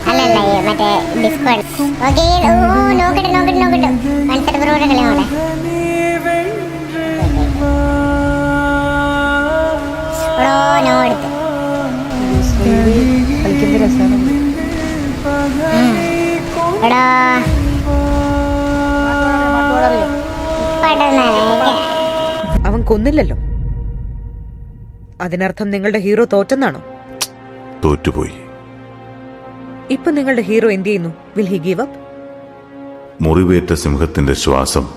അല്ലല്ല മറ്റേ disco okay. ഓ നോക്കട്ടെ നോക്കട്ടെ നോക്കട്ടെ കൺസെപ്റ്റ് ബ്രോയുടെ കളി നോടെ. ബ്രോ നോ എടുത്ത് എടാ അവൻ കൊന്നില്ലല്ലോ. അതിനർത്ഥം നിങ്ങളുടെ ഹീറോ തോറ്റെന്നാണോ? തോറ്റുപോയി. ഇപ്പൊ നിങ്ങളുടെ ഹീറോ എന്ത് ചെയ്യുന്നു? Will he give up? മുറിവേറ്റ സിംഹത്തിന്റെ ശ്വാസം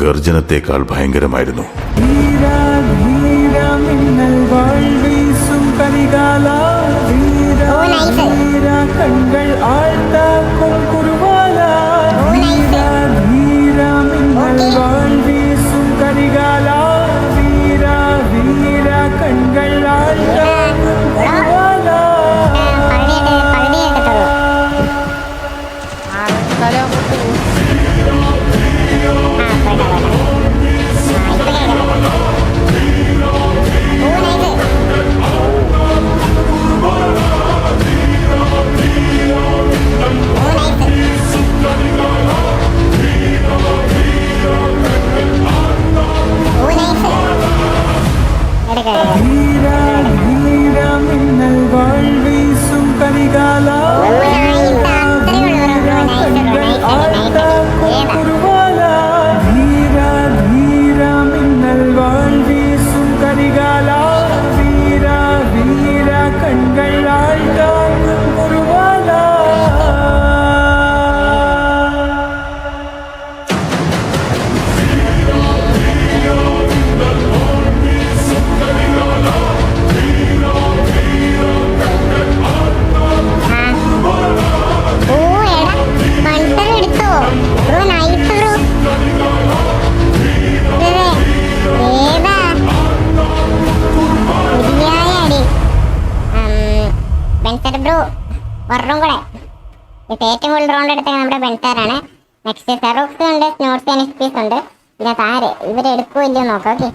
ഗർജനത്തെക്കാൾ ഭയങ്കരമായിരുന്നു. ബ്രോ ഒരെണ്ണം കൂടെ. ഇപ്പം ഏറ്റവും കൂടുതൽ റൗണ്ട് എടുത്തത് നമ്മുടെ ബെൻസാറാണ്. നെക്സ്റ്റ് സെറോക്സ് ഉണ്ട്, സ്നോട്സ്, എൻഎസ്പീസ് ഉണ്ട്. പിന്നെ താര് ഇവരെടുക്കുമോ ഇല്ലയോ നോക്കാം. ഓക്കെ.